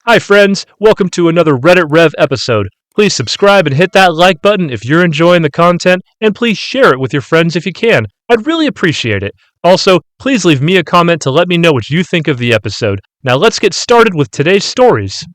Hi friends, welcome to another RedditRev episode. Please subscribe and hit that like button if you're enjoying the content, and please share it with your friends if you can. I'd really appreciate it. Also, please leave me a comment to let me know what you think of the episode. Now let's get started with today's stories.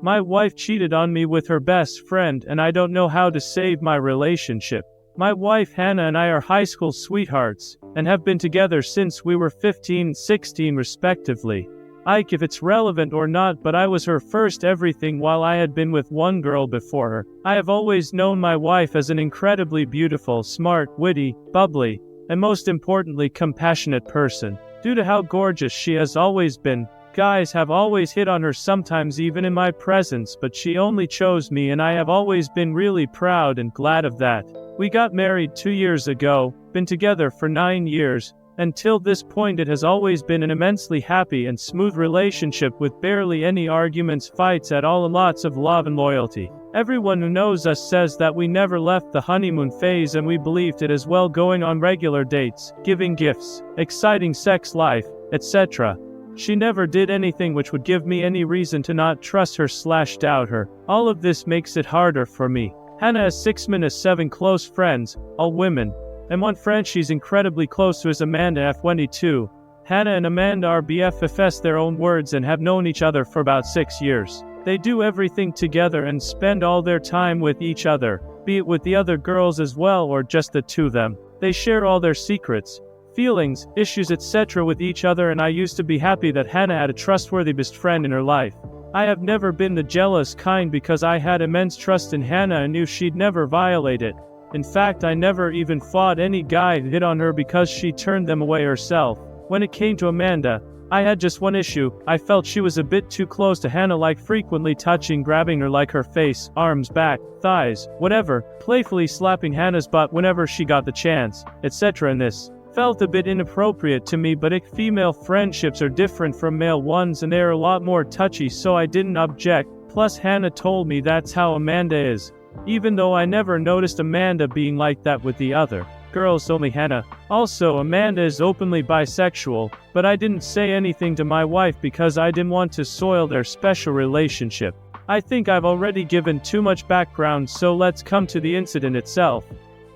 My wife cheated on me with her best friend, and I don't know how to save my relationship. My wife Hannah and I are high school sweethearts, and have been together since we were 15 and 16 respectively. If it's relevant or not, but I was her first everything while I had been with one girl before her. I have always known my wife as an incredibly beautiful, smart, witty, bubbly, and most importantly compassionate person. Due to how gorgeous she has always been, guys have always hit on her, sometimes even in my presence, but she only chose me, and I have always been really proud and glad of that. We got married 2 years ago, been together for 9 years. Until this point it has always been an immensely happy and smooth relationship with barely any arguments, fights at all, and lots of love and loyalty. Everyone who knows us says that we never left the honeymoon phase, and we believed it as well, going on regular dates, giving gifts, exciting sex life, etc. She never did anything which would give me any reason to not trust her / doubt her. All of this makes it harder for me. Hannah has 7 close friends, all women. And one friend she's incredibly close to is Amanda, F22. Hannah and Amanda are BFFs, their own words, and have known each other for about 6 years. They do everything together and spend all their time with each other, be it with the other girls as well or just the two of them. They share all their secrets, feelings, issues, etc. with each other, and I used to be happy that Hannah had a trustworthy best friend in her life. I have never been the jealous kind because I had immense trust in Hannah and knew she'd never violate it. In fact, I never even fought any guy who hit on her because she turned them away herself. When it came to Amanda, I had just one issue. I felt she was a bit too close to Hannah, like frequently touching, grabbing her, like her face, arms, back, thighs, whatever, playfully slapping Hannah's butt whenever she got the chance, etc. And this felt a bit inappropriate to me, but female friendships are different from male ones and they're a lot more touchy, so I didn't object. Plus Hannah told me that's how Amanda is. Even though I never noticed Amanda being like that with the other girls, only Hannah. Also, Amanda is openly bisexual, but I didn't say anything to my wife because I didn't want to soil their special relationship. I think I've already given too much background, so let's come to the incident itself.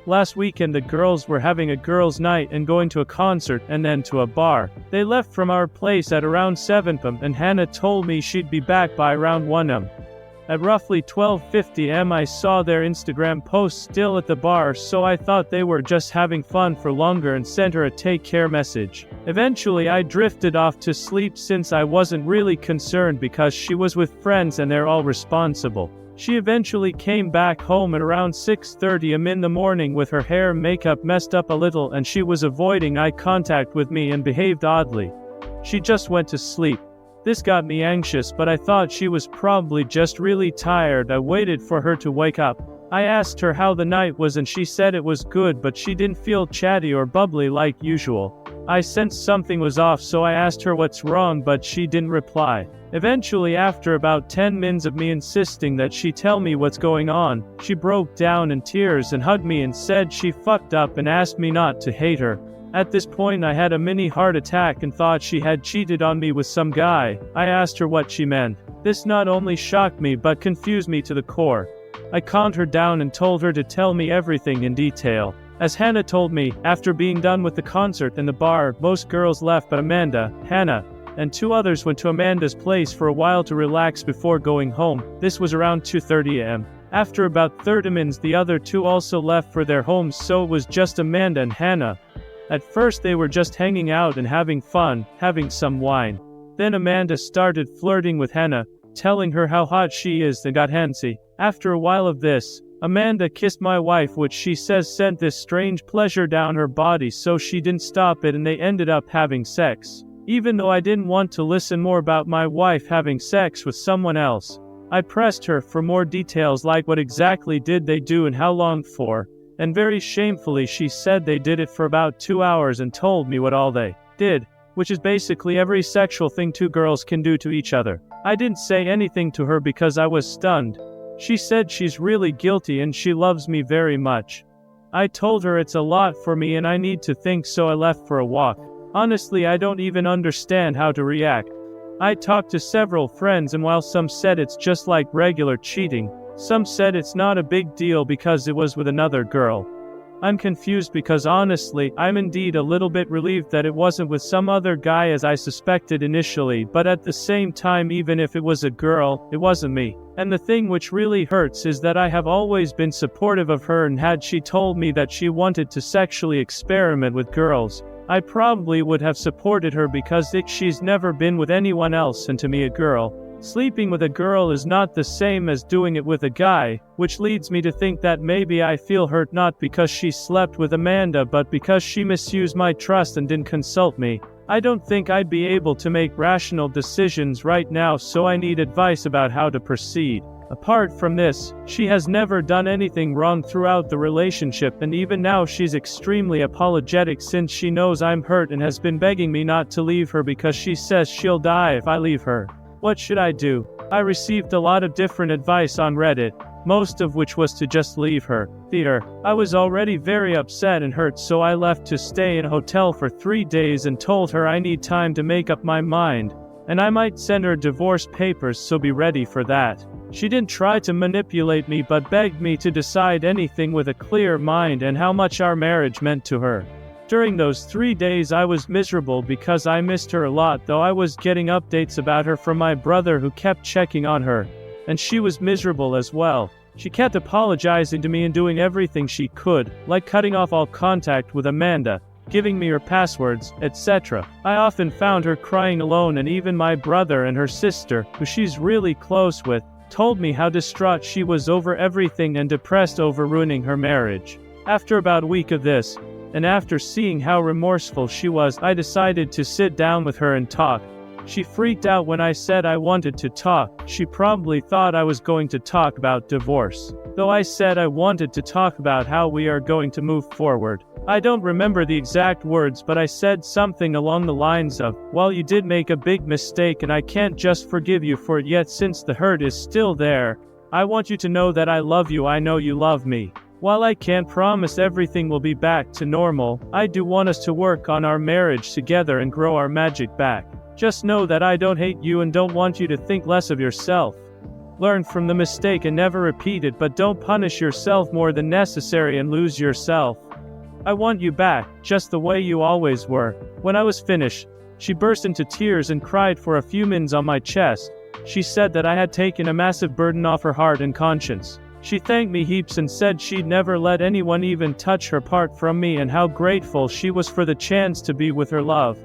Last weekend the girls were having a girls' night and going to a concert and then to a bar. They left from our place at around 7 p.m. and Hannah told me she'd be back by around 1 a.m. At roughly 12:50 am I saw their Instagram post still at the bar, so I thought they were just having fun for longer and sent her a take care message. Eventually I drifted off to sleep since I wasn't really concerned because she was with friends and they're all responsible. She eventually came back home at around 6:30 am in the morning with her hair and makeup messed up a little, and she was avoiding eye contact with me and behaved oddly. She just went to sleep. This got me anxious, but I thought she was probably just really tired. I waited for her to wake up. I asked her how the night was and she said it was good, but she didn't feel chatty or bubbly like usual. I sensed something was off, so I asked her what's wrong, but she didn't reply. Eventually, after about 10 minutes of me insisting that she tell me what's going on, she broke down in tears and hugged me and said she fucked up and asked me not to hate her. At this point I had a mini heart attack and thought she had cheated on me with some guy. I asked her what she meant. This not only shocked me but confused me to the core. I calmed her down and told her to tell me everything in detail. As Hannah told me, after being done with the concert and the bar, most girls left but Amanda, Hannah, and 2 others went to Amanda's place for a while to relax before going home. This was around 2:30 am. After about 30 minutes the other 2 also left for their homes, so it was just Amanda and Hannah. At first they were just hanging out and having fun, having some wine. Then Amanda started flirting with Hannah, telling her how hot she is and got handsy. After a while of this, Amanda kissed my wife, which she says sent this strange pleasure down her body, so she didn't stop it and they ended up having sex. Even though I didn't want to listen more about my wife having sex with someone else, I pressed her for more details, like what exactly did they do and how long for. And very shamefully she said they did it for about 2 hours and told me what all they did, which is basically every sexual thing 2 girls can do to each other. I didn't say anything to her because I was stunned. She said she's really guilty and she loves me very much. I told her it's a lot for me and I need to think, so I left for a walk. Honestly, I don't even understand how to react. I talked to several friends, and while some said it's just like regular cheating, some said it's not a big deal because it was with another girl. I'm confused because honestly, I'm indeed a little bit relieved that it wasn't with some other guy as I suspected initially, but at the same time, even if it was a girl, it wasn't me. And the thing which really hurts is that I have always been supportive of her, and had she told me that she wanted to sexually experiment with girls, I probably would have supported her because she's never been with anyone else, and to me a girl sleeping with a girl is not the same as doing it with a guy, which leads me to think that maybe I feel hurt not because she slept with Amanda but because she misused my trust and didn't consult me. I don't think I'd be able to make rational decisions right now, so I need advice about how to proceed. Apart from this, she has never done anything wrong throughout the relationship, and even now she's extremely apologetic since she knows I'm hurt and has been begging me not to leave her because she says she'll die if I leave her. What should I do? I received a lot of different advice on Reddit, most of which was to just leave her. I was already very upset and hurt, so I left to stay in a hotel for 3 days and told her I need time to make up my mind, and I might send her divorce papers, so be ready for that. She didn't try to manipulate me but begged me to decide anything with a clear mind and how much our marriage meant to her. During those 3 days I was miserable because I missed her a lot, though I was getting updates about her from my brother who kept checking on her, and she was miserable as well. She kept apologizing to me and doing everything she could, like cutting off all contact with Amanda, giving me her passwords, etc. I often found her crying alone, and even my brother and her sister, who she's really close with, told me how distraught she was over everything and depressed over ruining her marriage. After about a week of this, and after seeing how remorseful she was, I decided to sit down with her and talk. She freaked out when I said I wanted to talk. She probably thought I was going to talk about divorce, though I said I wanted to talk about how we are going to move forward. I don't remember the exact words, but I said something along the lines of, "Well, you did make a big mistake and I can't just forgive you for it yet since the hurt is still there. I want you to know that I love you. I know you love me. While I can't promise everything will be back to normal, I do want us to work on our marriage together and grow our magic back. Just know that I don't hate you and don't want you to think less of yourself. Learn from the mistake and never repeat it, but don't punish yourself more than necessary and lose yourself. I want you back, just the way you always were." When I was finished, she burst into tears and cried for a few minutes on my chest. She said that I had taken a massive burden off her heart and conscience. She thanked me heaps and said she'd never let anyone even touch her part from me, and how grateful she was for the chance to be with her love.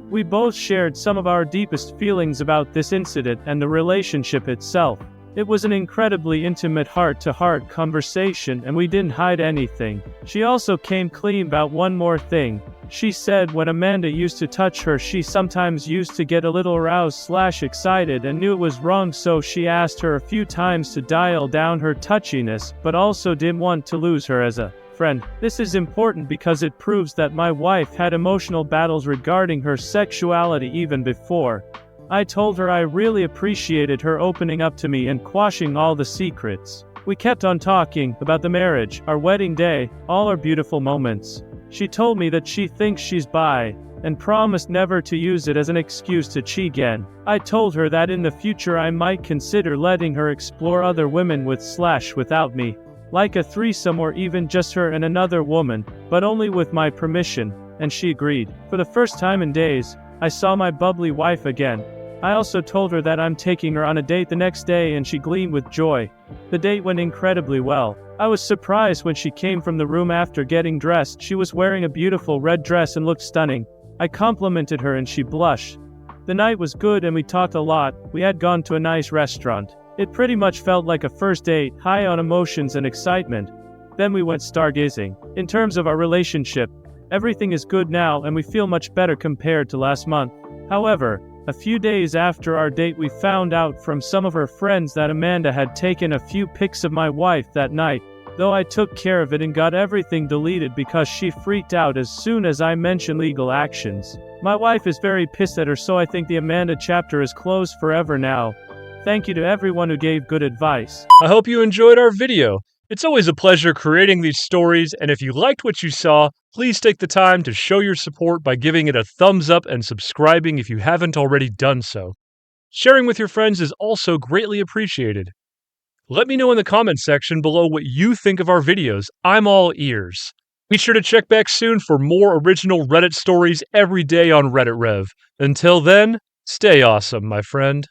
We both shared some of our deepest feelings about this incident and the relationship itself. It was an incredibly intimate heart-to-heart conversation, and we didn't hide anything. She also came clean about one more thing. She said when Amanda used to touch her, she sometimes used to get a little aroused/excited and knew it was wrong, so she asked her a few times to dial down her touchiness, but also didn't want to lose her as a friend. This is important because it proves that my wife had emotional battles regarding her sexuality even before. I told her I really appreciated her opening up to me and quashing all the secrets. We kept on talking about the marriage, our wedding day, all our beautiful moments. She told me that she thinks she's bi, and promised never to use it as an excuse to cheat again. I told her that in the future I might consider letting her explore other women without me, like a threesome or even just her and another woman, but only with my permission, and she agreed. For the first time in days, I saw my bubbly wife again. I also told her that I'm taking her on a date the next day, and she gleamed with joy. The date went incredibly well. I was surprised when she came from the room after getting dressed. She was wearing a beautiful red dress and looked stunning. I complimented her and she blushed. The night was good and we talked a lot. We had gone to a nice restaurant. It pretty much felt like a first date, high on emotions and excitement. Then we went stargazing. In terms of our relationship, everything is good now and we feel much better compared to last month. However, a few days after our date, we found out from some of her friends that Amanda had taken a few pics of my wife that night, though I took care of it and got everything deleted because she freaked out as soon as I mentioned legal actions. My wife is very pissed at her, so I think the Amanda chapter is closed forever now. Thank you to everyone who gave good advice. I hope you enjoyed our video. It's always a pleasure creating these stories, and if you liked what you saw, please take the time to show your support by giving it a thumbs up and subscribing if you haven't already done so. Sharing with your friends is also greatly appreciated. Let me know in the comments section below what you think of our videos. I'm all ears. Be sure to check back soon for more original Reddit stories every day on RedditRev. Until then, stay awesome, my friend.